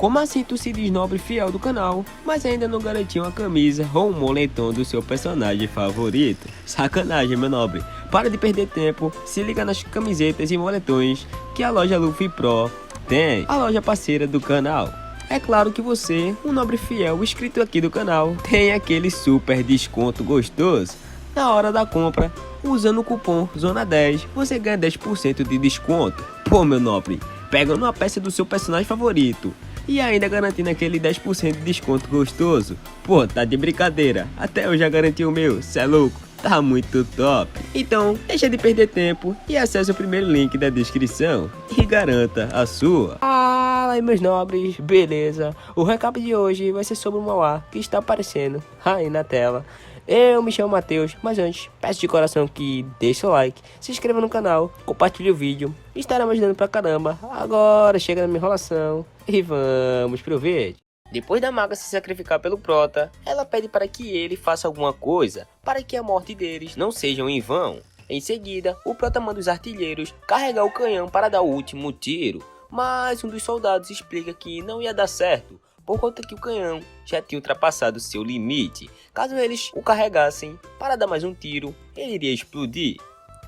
Como assim tu se diz nobre fiel do canal, mas ainda não garantiu uma camisa ou um moletom do seu personagem favorito? Sacanagem, meu nobre. Para de perder tempo, se liga nas camisetas e moletões que a loja Luffy Pro tem, a loja parceira do canal. É claro que você, um nobre fiel inscrito aqui do canal, tem aquele super desconto gostoso. Na hora da compra, usando o cupom ZONA10, você ganha 10% de desconto. Pô, meu nobre, pega uma peça do seu personagem favorito e ainda garantindo aquele 10% de desconto gostoso. Pô, tá de brincadeira, até eu já garanti o meu, cê é louco? Tá muito top. Então, deixa de perder tempo e acesse o primeiro link da descrição e garanta a sua. Fala aí, meus nobres, beleza? O recap de hoje vai ser sobre o Mauá que está aparecendo aí na tela. Eu me chamo Matheus, mas antes, peço de coração que deixe o like, se inscreva no canal, compartilhe o vídeo, estará me ajudando pra caramba. Agora chega na minha enrolação e vamos pro vídeo. Depois da maga se sacrificar pelo Prota, ela pede para que ele faça alguma coisa para que a morte deles não seja em vão. Em seguida, o Prota manda os artilheiros carregar o canhão para dar o último tiro, mas um dos soldados explica que não ia dar certo, por conta que o canhão já tinha ultrapassado seu limite. Caso eles o carregassem para dar mais um tiro, ele iria explodir.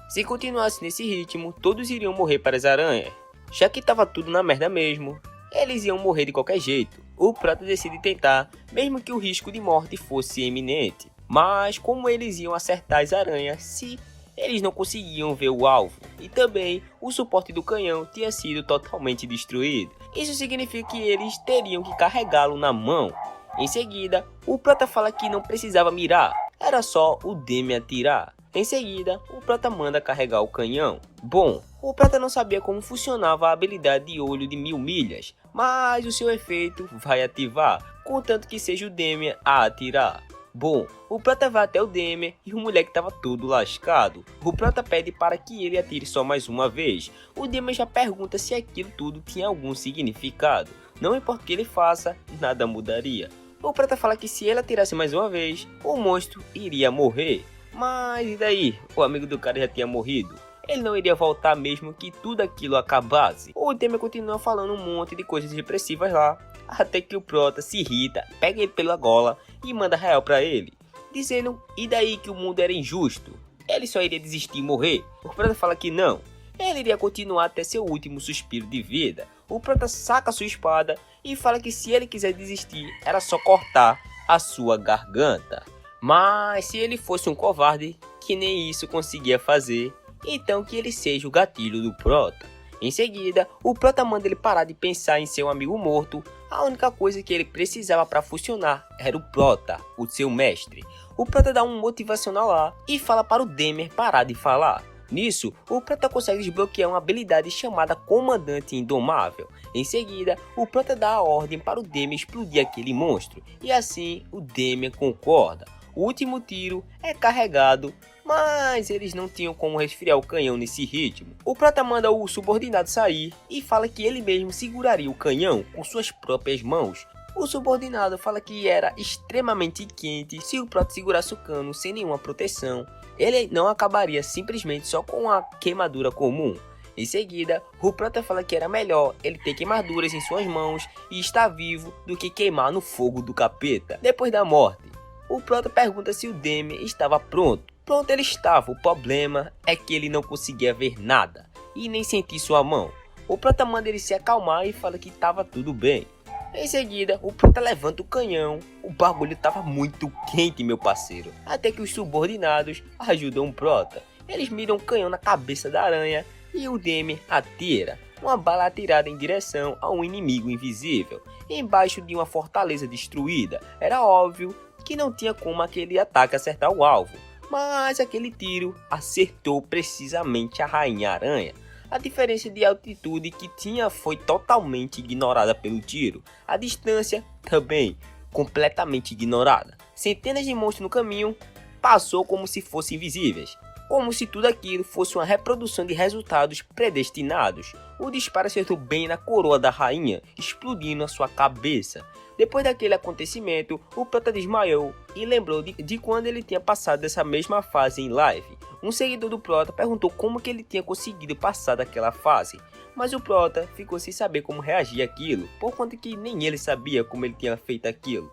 Se continuasse nesse ritmo, todos iriam morrer para as aranhas. Já que estava tudo na merda mesmo, eles iam morrer de qualquer jeito. O Prota decide tentar, mesmo que o risco de morte fosse iminente. Mas como eles iam acertar as aranhas se eles não conseguiam ver o alvo? E também o suporte do canhão tinha sido totalmente destruído. Isso significa que eles teriam que carregá-lo na mão. Em seguida, o Prota fala que não precisava mirar, era só o Demi atirar. Em seguida, o Prota manda carregar o canhão. Bom, o Prota não sabia como funcionava a habilidade de olho de 1000 milhas, mas o seu efeito vai ativar, contanto que seja o Demi a atirar. Bom, o Prota vai até o Demi e o moleque estava todo lascado. O Prota pede para que ele atire só mais uma vez. O Demi já pergunta se aquilo tudo tinha algum significado. Não importa o que ele faça, nada mudaria. O Prota fala que se ele atirasse mais uma vez, o monstro iria morrer. Mas e daí? O amigo do cara já tinha morrido. Ele não iria voltar mesmo que tudo aquilo acabasse. O Demi continua falando um monte de coisas depressivas lá, até que o Prota se irrita, pega ele pela gola e manda real pra ele, dizendo e daí que o mundo era injusto, ele só iria desistir e morrer. O Prota fala que não, ele iria continuar até seu último suspiro de vida. O Prota saca sua espada e fala que se ele quiser desistir, era só cortar a sua garganta. Mas se ele fosse um covarde, que nem isso conseguia fazer, então que ele seja o gatilho do Prota. Em seguida, o Prota manda ele parar de pensar em seu amigo morto. A única coisa que ele precisava para funcionar era o Prota, o seu mestre. O Prota dá um motivacional lá e fala para o Demer parar de falar. Nisso, o Prota consegue desbloquear uma habilidade chamada Comandante Indomável. Em seguida, o Prota dá a ordem para o Demer explodir aquele monstro, e assim o Demer concorda. O último tiro é carregado, mas eles não tinham como resfriar o canhão nesse ritmo. O Prota manda o subordinado sair e fala que ele mesmo seguraria o canhão com suas próprias mãos. O subordinado fala que era extremamente quente se o Prota segurasse o cano sem nenhuma proteção. Ele não acabaria simplesmente só com uma queimadura comum. Em seguida, o Prota fala que era melhor ele ter queimaduras em suas mãos e estar vivo do que queimar no fogo do capeta depois da morte. O Prota pergunta se o Demi estava pronto. Pronto, ele estava, o problema é que ele não conseguia ver nada e nem sentir sua mão. O Prota manda ele se acalmar e fala que estava tudo bem. Em seguida, o Prota levanta o canhão, o bagulho estava muito quente, meu parceiro, até que os subordinados ajudam o Prota. Eles miram o canhão na cabeça da aranha e o Demi atira. Uma bala atirada em direção a um inimigo invisível, embaixo de uma fortaleza destruída. Era óbvio que não tinha como aquele ataque acertar o alvo, mas aquele tiro acertou precisamente a Rainha Aranha. A diferença de altitude que tinha foi totalmente ignorada pelo tiro, a distância também completamente ignorada. Centenas de monstros no caminho passou como se fossem invisíveis, como se tudo aquilo fosse uma reprodução de resultados predestinados. O disparo acertou bem na coroa da rainha, explodindo a sua cabeça. Depois daquele acontecimento, o Prota desmaiou e lembrou de quando ele tinha passado dessa mesma fase em live. Um seguidor do Prota perguntou como que ele tinha conseguido passar daquela fase, mas o Prota ficou sem saber como reagir àquilo, por conta que nem ele sabia como ele tinha feito aquilo.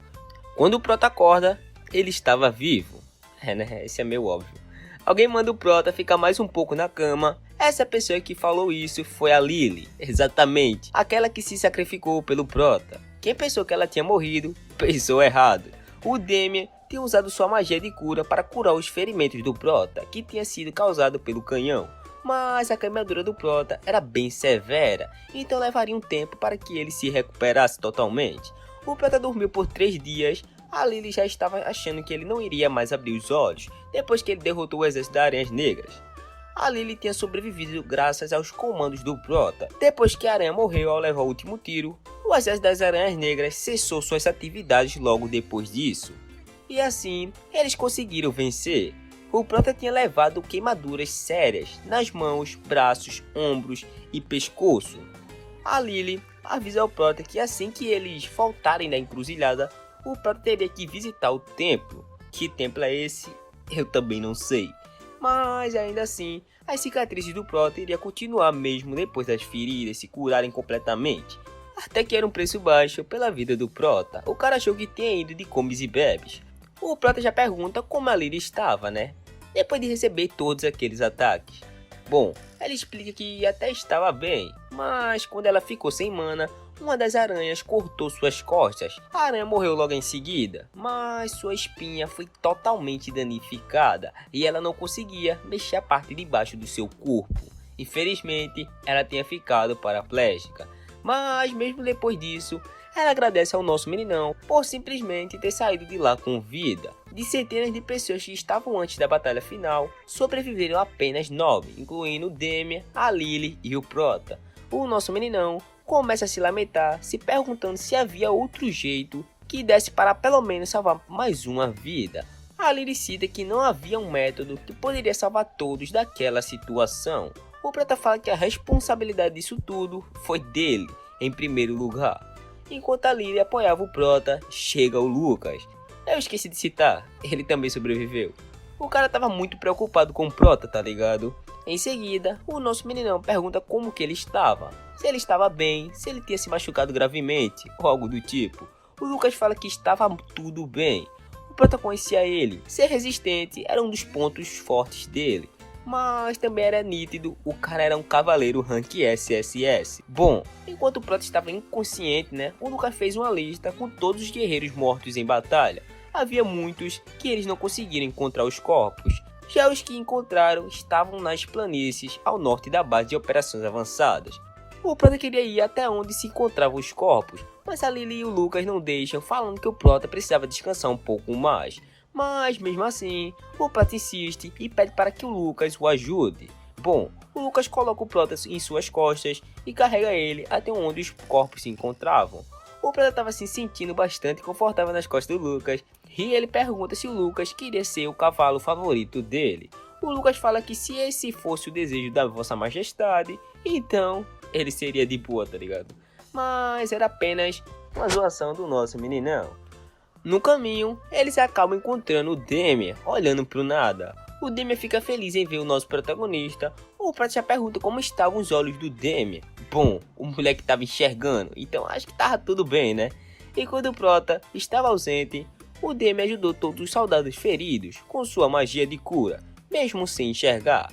Quando o Prota acorda, ele estava vivo. Né? Esse é meio óbvio. Alguém manda o Prota ficar mais um pouco na cama. Essa pessoa que falou isso foi a Lily, exatamente, aquela que se sacrificou pelo Prota. Quem pensou que ela tinha morrido, pensou errado. O Damian tinha usado sua magia de cura para curar os ferimentos do Prota, que tinha sido causado pelo canhão. Mas a queimadura do Prota era bem severa, então levaria um tempo para que ele se recuperasse totalmente. O Prota dormiu por 3 dias, a Lily já estava achando que ele não iria mais abrir os olhos, depois que ele derrotou o exército das Aranhas Negras. A Lily tinha sobrevivido graças aos comandos do Prota. Depois que a aranha morreu ao levar o último tiro, o exército das Aranhas Negras cessou suas atividades logo depois disso. E assim, eles conseguiram vencer. O Prota tinha levado queimaduras sérias nas mãos, braços, ombros e pescoço. A Lily avisa ao Prota que assim que eles voltarem da encruzilhada, o Prota teria que visitar o templo. Que templo é esse? Eu também não sei. Mas ainda assim, as cicatrizes do Prota iriam continuar mesmo depois das feridas se curarem completamente. Até que era um preço baixo pela vida do Prota. O cara achou que tinha ido de comes e bebes. O Prota já pergunta como a Lily estava, né? Depois de receber todos aqueles ataques. Bom, ela explica que até estava bem, mas quando ela ficou sem mana, uma das aranhas cortou suas costas. A aranha morreu logo em seguida, mas sua espinha foi totalmente danificada e ela não conseguia mexer a parte de baixo do seu corpo. Infelizmente, ela tinha ficado paraplégica, mas mesmo depois disso, ela agradece ao nosso meninão por simplesmente ter saído de lá com vida. De centenas de pessoas que estavam antes da batalha final, sobreviveram apenas 9, incluindo o Damian, a Lily e o Prota. O nosso meninão começa a se lamentar, se perguntando se havia outro jeito que desse para pelo menos salvar mais uma vida. A Lily cita que não havia um método que poderia salvar todos daquela situação. O Prota fala que a responsabilidade disso tudo foi dele, em primeiro lugar. Enquanto a Lily apoiava o Prota, chega o Lucas. Eu esqueci de citar, ele também sobreviveu. O cara tava muito preocupado com o Prota, tá ligado? Em seguida, o nosso meninão pergunta como que ele estava. Se ele estava bem, se ele tinha se machucado gravemente, ou algo do tipo. O Lucas fala que estava tudo bem. O Prota conhecia ele, ser resistente era um dos pontos fortes dele. Mas também era nítido, o cara era um cavaleiro rank SSS. Bom, enquanto o Prota estava inconsciente, né, o Lucas fez uma lista com todos os guerreiros mortos em batalha. Havia muitos que eles não conseguiram encontrar os corpos. Já os que encontraram estavam nas planícies ao norte da base de operações avançadas. O Prota queria ir até onde se encontravam os corpos, mas a Lily e o Lucas não deixam, falando que o Prota precisava descansar um pouco mais. Mas mesmo assim, o Prota insiste e pede para que o Lucas o ajude. Bom, o Lucas coloca o Prota em suas costas e carrega ele até onde os corpos se encontravam. O Prota estava se sentindo bastante confortável nas costas do Lucas e ele pergunta se o Lucas queria ser o cavalo favorito dele. O Lucas fala que se esse fosse o desejo da Vossa Majestade, então ele seria de boa, tá ligado? Mas era apenas uma zoação do nosso meninão. No caminho, eles acabam encontrando o Damian, olhando pro nada. O Damian fica feliz em ver o nosso protagonista. O Prata já pergunta como estavam os olhos do Damian. Bom, o moleque estava enxergando, então acho que tava tudo bem, né? E quando o Prota estava ausente, o Damian ajudou todos os soldados feridos com sua magia de cura, mesmo sem enxergar.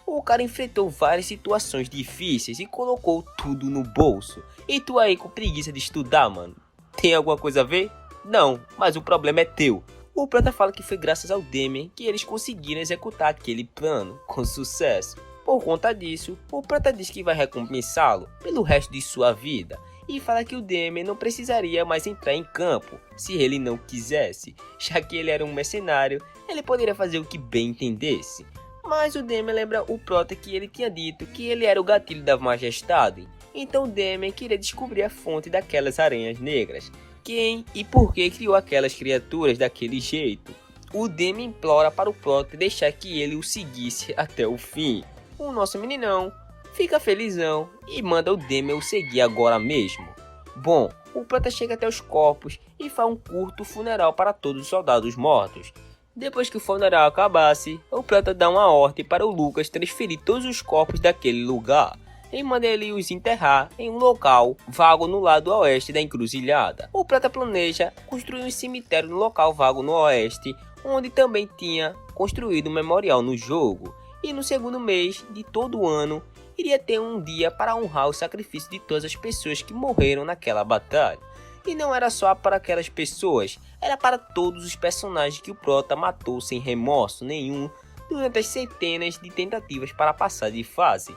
O cara enfrentou várias situações difíceis e colocou tudo no bolso. E tu aí com preguiça de estudar, mano? Tem alguma coisa a ver? Não, mas o problema é teu. O Prata fala que foi graças ao Damian que eles conseguiram executar aquele plano com sucesso. Por conta disso, o Prata diz que vai recompensá-lo pelo resto de sua vida. E fala que o Damian não precisaria mais entrar em campo se ele não quisesse. Já que ele era um mercenário, ele poderia fazer o que bem entendesse. Mas o Damian lembra o Prota que ele tinha dito que ele era o gatilho da majestade. Então o Damian queria descobrir a fonte daquelas aranhas negras. Quem e por que criou aquelas criaturas daquele jeito. O Damian implora para o Prota deixar que ele o seguisse até o fim. O nosso meninão fica felizão e manda o Damian o seguir agora mesmo. Bom, o Prota chega até os corpos e faz um curto funeral para todos os soldados mortos. Depois que o funeral acabasse, o Prota dá uma ordem para o Lucas transferir todos os corpos daquele lugar e manda ele os enterrar em um local vago no lado oeste da encruzilhada. O Prota planeja construir um cemitério no local vago no oeste, onde também tinha construído um memorial no jogo. E no segundo mês de todo o ano, iria ter um dia para honrar o sacrifício de todas as pessoas que morreram naquela batalha. E não era só para aquelas pessoas, era para todos os personagens que o Prota matou sem remorso nenhum durante as centenas de tentativas para passar de fase.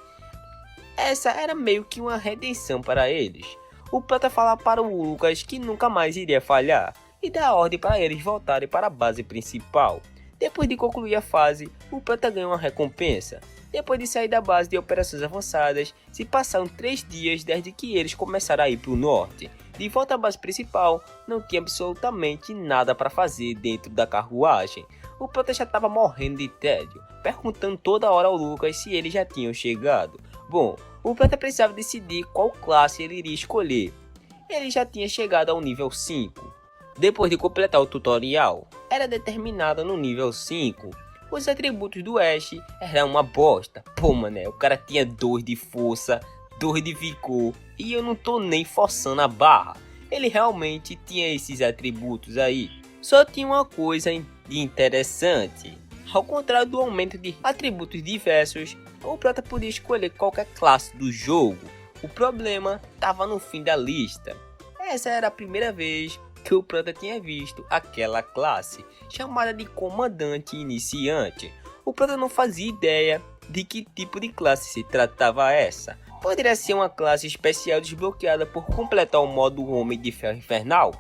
Essa era meio que uma redenção para eles. O Prota fala para o Lucas que nunca mais iria falhar e dá ordem para eles voltarem para a base principal. Depois de concluir a fase, o Prota ganha uma recompensa. Depois de sair da base de operações avançadas, se passaram 3 dias desde que eles começaram a ir para o norte. De volta à base principal, não tinha absolutamente nada para fazer dentro da carruagem. O Prota já estava morrendo de tédio, perguntando toda hora ao Lucas se eles já tinham chegado. Bom, o Prota precisava decidir qual classe ele iria escolher. Ele já tinha chegado ao nível 5. Depois de completar o tutorial, era determinado no nível 5. Os atributos do Ash eram uma bosta. Pô, mané, o cara tinha 2 de força, 2 de vigor, e eu não tô nem forçando a barra. Ele realmente tinha esses atributos aí. Só tinha uma coisa de interessante. Ao contrário do aumento de atributos diversos, o Prota podia escolher qualquer classe do jogo. O problema estava no fim da lista. Essa era a primeira vez que o Prota tinha visto aquela classe, chamada de Comandante Iniciante. O Prota não fazia ideia de que tipo de classe se tratava essa. Poderia ser uma classe especial desbloqueada por completar o modo Homem de Ferro Infernal?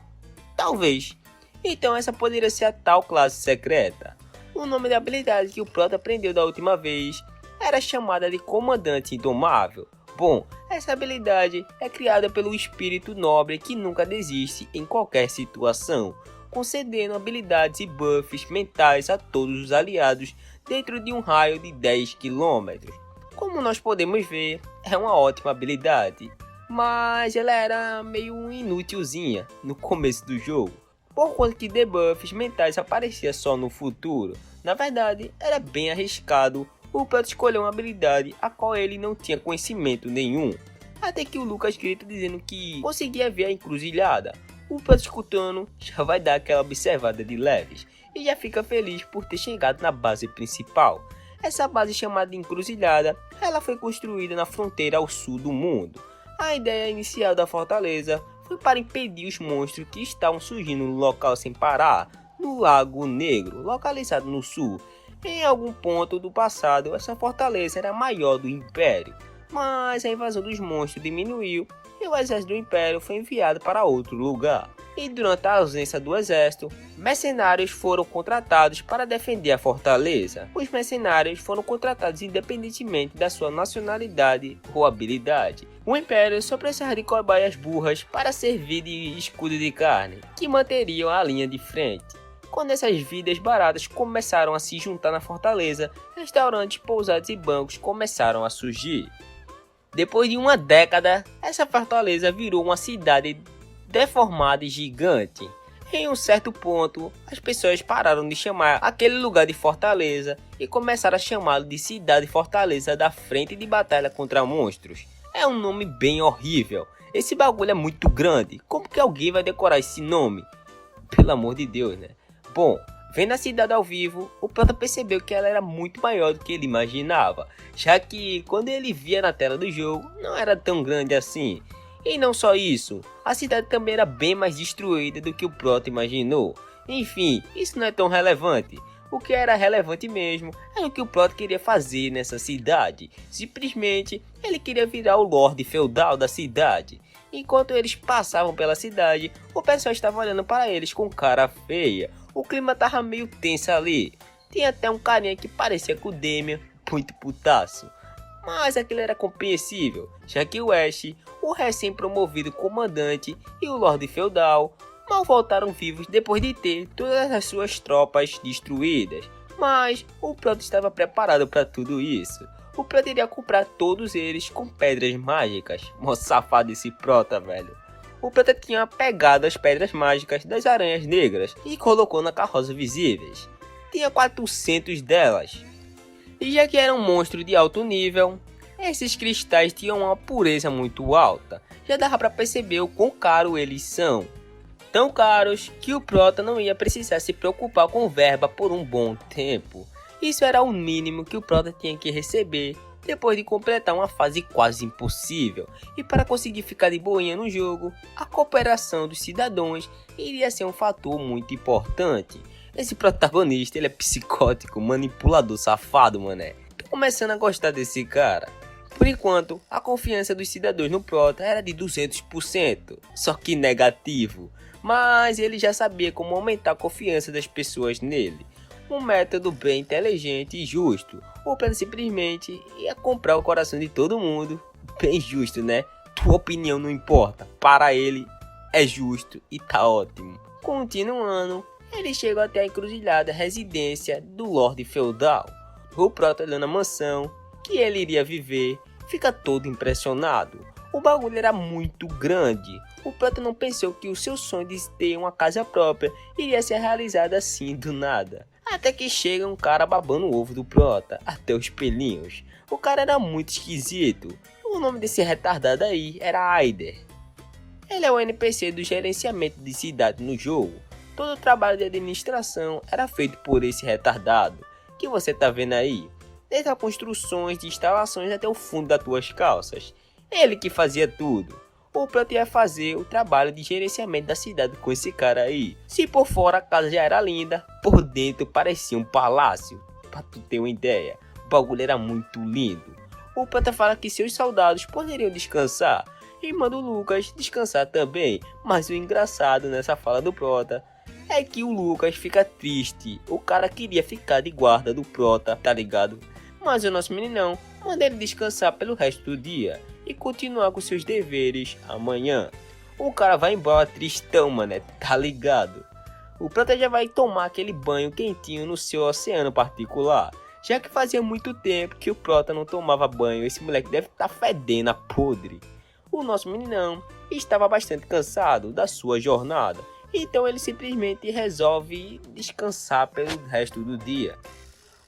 Talvez. Então essa poderia ser a tal classe secreta. O nome da habilidade que o Prota aprendeu da última vez era chamada de Comandante Indomável. Bom, essa habilidade é criada pelo espírito nobre que nunca desiste em qualquer situação, concedendo habilidades e buffs mentais a todos os aliados dentro de um raio de 10 km. Como nós podemos ver, é uma ótima habilidade, mas ela era meio inútilzinha no começo do jogo, por conta que debuffs mentais apareciam só no futuro. Na verdade, era bem arriscado o Prota escolheu uma habilidade a qual ele não tinha conhecimento nenhum. Até que o Lucas grita dizendo que conseguia ver a encruzilhada. O Prota escutando já vai dar aquela observada de leves e já fica feliz por ter chegado na base principal. Essa base chamada de encruzilhada, ela foi construída na fronteira ao sul do mundo. A ideia inicial da fortaleza foi para impedir os monstros que estavam surgindo no local sem parar, no Lago Negro, localizado no sul. Em algum ponto do passado, essa fortaleza era a maior do Império, mas a invasão dos monstros diminuiu e o exército do Império foi enviado para outro lugar. E durante a ausência do exército, mercenários foram contratados para defender a fortaleza. Os mercenários foram contratados independentemente da sua nacionalidade ou habilidade. O Império só precisava de cobaias burras para servir de escudo de carne, que manteriam a linha de frente. Quando essas vidas baratas começaram a se juntar na fortaleza, restaurantes, pousadas e bancos começaram a surgir. Depois de uma década, essa fortaleza virou uma cidade deformada e gigante. Em um certo ponto, as pessoas pararam de chamar aquele lugar de fortaleza e começaram a chamá-lo de Cidade Fortaleza da Frente de Batalha contra Monstros. É um nome bem horrível. Esse bagulho é muito grande. Como que alguém vai decorar esse nome? Pelo amor de Deus, né? Bom, vendo a cidade ao vivo, o Prota percebeu que ela era muito maior do que ele imaginava, já que quando ele via na tela do jogo, não era tão grande assim. E não só isso, a cidade também era bem mais destruída do que o Prota imaginou. Enfim, isso não é tão relevante. O que era relevante mesmo era o que o Prota queria fazer nessa cidade. Simplesmente, ele queria virar o Lorde Feudal da cidade. Enquanto eles passavam pela cidade, o pessoal estava olhando para eles com cara feia. O clima tava meio tenso ali. Tinha até um carinha que parecia com o Damian, muito putaço. Mas aquilo era compreensível, já que o Ash, o recém-promovido comandante e o Lorde Feudal mal voltaram vivos depois de ter todas as suas tropas destruídas. Mas o Prota estava preparado para tudo isso. O Prota iria comprar todos eles com pedras mágicas. Mó safado esse Prota, velho. O Prota tinha pegado as pedras mágicas das aranhas negras e colocou na carroça visíveis. tinha 400 delas. E já que era um monstro de alto nível, esses cristais tinham uma pureza muito alta. Já dava para perceber o quão caro eles são. Tão caros que o prota não ia precisar se preocupar com verba por um bom tempo. Isso era o mínimo que o prota tinha que receber depois de completar uma fase quase impossível. E para conseguir ficar de boinha no jogo, a cooperação dos cidadãos iria ser um fator muito importante. Esse protagonista, ele é psicótico, manipulador, safado, mané. Tô começando a gostar desse cara. Por enquanto, a confiança dos cidadãos no prota era de 200%, só que negativo. Mas ele já sabia como aumentar a confiança das pessoas nele. Um método bem inteligente e justo. O plano simplesmente ia comprar o coração de todo mundo. Bem justo, né? Tua opinião não importa. Para ele, é justo e tá ótimo. Continuando, ele chegou até a encruzilhada residência do Lorde Feudal. O prota olhando a mansão que ele iria viver, fica todo impressionado. O bagulho era muito grande. O prota não pensou que o seu sonho de ter uma casa própria iria ser realizado assim do nada. Até que chega um cara babando o ovo do prota, até os pelinhos. O cara era muito esquisito. O nome desse retardado aí era Aider. Ele é o NPC do gerenciamento de cidade no jogo. Todo o trabalho de administração era feito por esse retardado, que você tá vendo aí. Desde as construções de instalações até o fundo das tuas calças. Ele que fazia tudo. O prota ia fazer o trabalho de gerenciamento da cidade com esse cara aí. Se por fora a casa já era linda, por dentro parecia um palácio. Pra tu ter uma ideia, o bagulho era muito lindo. O prota fala que seus soldados poderiam descansar e manda o Lucas descansar também. Mas o engraçado nessa fala do prota é que o Lucas fica triste. O cara queria ficar de guarda do prota, tá ligado? Mas o nosso meninão manda ele descansar pelo resto do dia e continuar com seus deveres amanhã. O cara vai embora tristão, mané, tá ligado? O prota já vai tomar aquele banho quentinho no seu oceano particular, já que fazia muito tempo que o prota não tomava banho. Esse moleque deve estar fedendo a podre. O nosso meninão estava bastante cansado da sua jornada, então ele simplesmente resolve descansar pelo resto do dia.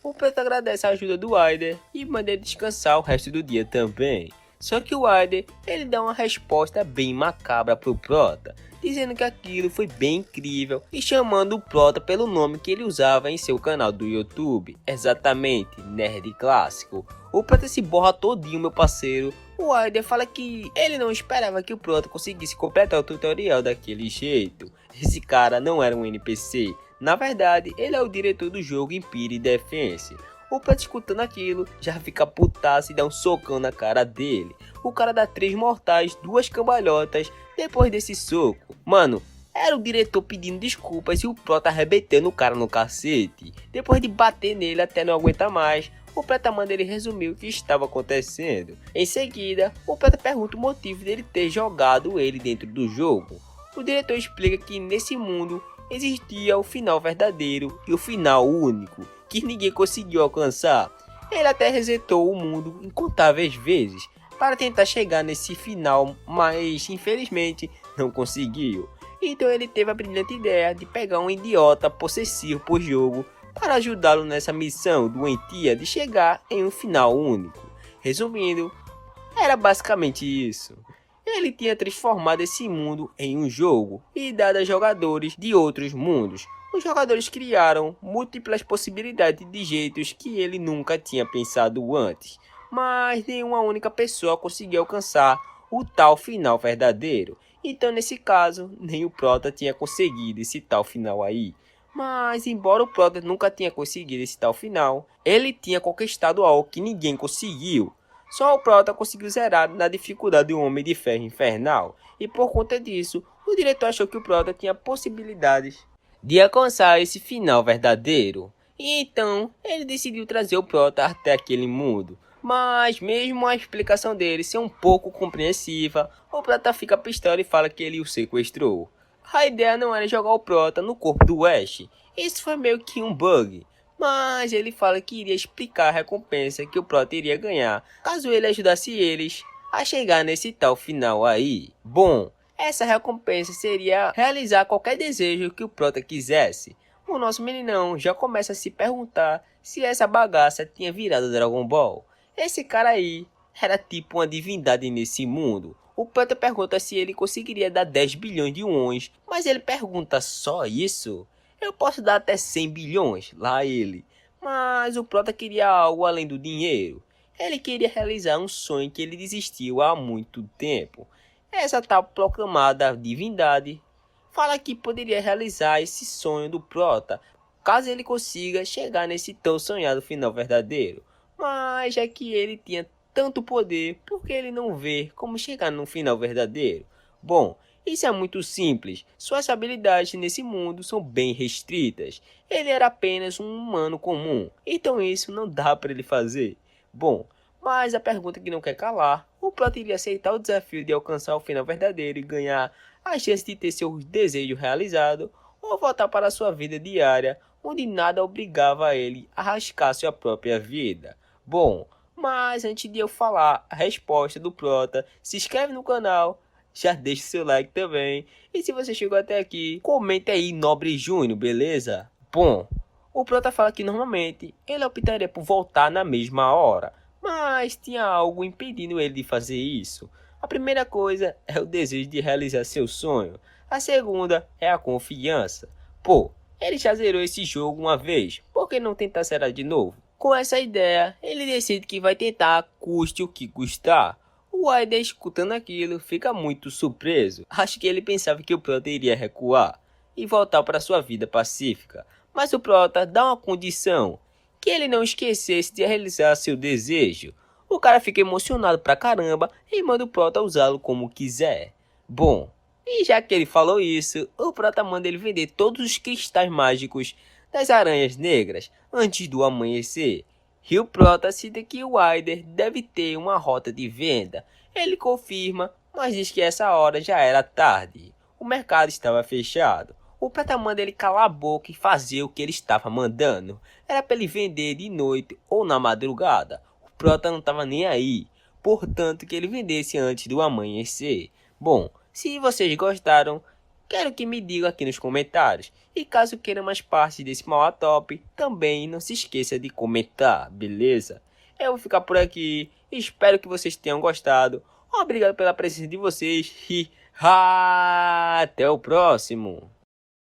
O prota agradece a ajuda do Aider e manda ele descansar o resto do dia também. Só que o Aider, ele dá uma resposta bem macabra pro prota, dizendo que aquilo foi bem incrível e chamando o prota pelo nome que ele usava em seu canal do YouTube, exatamente, Nerd Clássico. O prota se borra todinho, meu parceiro. O Aider fala que ele não esperava que o prota conseguisse completar o tutorial daquele jeito. Esse cara não era um NPC, na verdade ele é o diretor do jogo Empire Defense. O prota escutando aquilo já fica putaço e dá um socão na cara dele. O cara dá 3 mortais, 2 cambalhotas depois desse soco. Mano, era o diretor pedindo desculpas e o prota arrebentando o cara no cacete. Depois de bater nele até não aguentar mais, o prota manda ele resumir o que estava acontecendo. Em seguida, o prota pergunta o motivo dele ter jogado ele dentro do jogo. O diretor explica que nesse mundo existia o final verdadeiro e o final único, que ninguém conseguiu alcançar. Ele até resetou o mundo incontáveis vezes para tentar chegar nesse final, mas infelizmente não conseguiu. Então ele teve a brilhante ideia de pegar um idiota possessivo por jogo para ajudá-lo nessa missão doentia de chegar em um final único. Resumindo, era basicamente isso. Ele tinha transformado esse mundo em um jogo e dado a jogadores de outros mundos. Os jogadores criaram múltiplas possibilidades de jeitos que ele nunca tinha pensado antes, mas nenhuma única pessoa conseguiu alcançar o tal final verdadeiro. Então nesse caso, nem o prota tinha conseguido esse tal final aí. Mas embora o prota nunca tenha conseguido esse tal final, ele tinha conquistado algo que ninguém conseguiu. Só o prota conseguiu zerar na dificuldade do Homem de Ferro Infernal, e por conta disso, o diretor achou que o prota tinha possibilidades de alcançar esse final verdadeiro. E então, ele decidiu trazer o prota até aquele mundo. Mas mesmo a explicação dele ser um pouco compreensiva, o prota fica pistola e fala que ele o sequestrou. A ideia não era jogar o prota no corpo do Ash, isso foi meio que um bug. Mas ele fala que iria explicar a recompensa que o prota iria ganhar caso ele ajudasse eles a chegar nesse tal final aí. Bom, essa recompensa seria realizar qualquer desejo que o prota quisesse. o nosso meninão já começa a se perguntar se essa bagaça tinha virado Dragon Ball. Esse cara aí era tipo uma divindade nesse mundo. O Prota pergunta se ele conseguiria dar 10 bilhões de wons, mas ele pergunta só isso? Eu posso dar até 100 bilhões, lá ele. Mas o Prota queria algo além do dinheiro. Ele queria realizar um sonho que ele desistiu há muito tempo. Essa tal proclamada divindade fala que poderia realizar esse sonho do Prota, caso ele consiga chegar nesse tão sonhado final verdadeiro. Mas já que ele tinha tanto poder, por que ele não vê como chegar no final verdadeiro? Bom, isso é muito simples. Suas habilidades nesse mundo são bem restritas. Ele era apenas um humano comum, então isso não dá para ele fazer. Bom, mas a pergunta que não quer calar, o Prota iria aceitar o desafio de alcançar o final verdadeiro e ganhar a chance de ter seu desejo realizado, ou voltar para sua vida diária, onde nada obrigava ele a arriscar sua própria vida. Bom, mas antes de eu falar a resposta do Prota, se inscreve no canal, já deixa o seu like também, e se você chegou até aqui, comenta aí Nobre Júnior, beleza? Bom, o Prota fala que normalmente ele optaria por voltar na mesma hora, mas tinha algo impedindo ele de fazer isso. A primeira coisa é o desejo de realizar seu sonho. A segunda é a confiança. Pô, ele já zerou esse jogo uma vez, por que não tentar zerar de novo? Com essa ideia, ele decide que vai tentar, custe o que custar. O Aider, escutando aquilo, fica muito surpreso. Acho que ele pensava que o Prota iria recuar e voltar para sua vida pacífica. Mas o Prota dá uma condição, que ele não esquecesse de realizar seu desejo. O cara fica emocionado pra caramba e manda o Prota usá-lo como quiser. Bom, e já que ele falou isso, o Prota manda ele vender todos os cristais mágicos das aranhas negras antes do amanhecer. E o Prota cita que o Aider deve ter uma rota de venda. Ele confirma, mas diz que essa hora já era tarde. O mercado estava fechado. O Prota manda ele calar a boca e fazer o que ele estava mandando. Era para ele vender de noite ou na madrugada. O Prota não estava nem aí, portanto que ele vendesse antes do amanhecer. Bom, se vocês gostaram, quero que me digam aqui nos comentários. E caso queiram mais parte desse Mauá Top, também não se esqueça de comentar, beleza? Eu vou ficar por aqui, espero que vocês tenham gostado. Obrigado pela presença de vocês e até o próximo.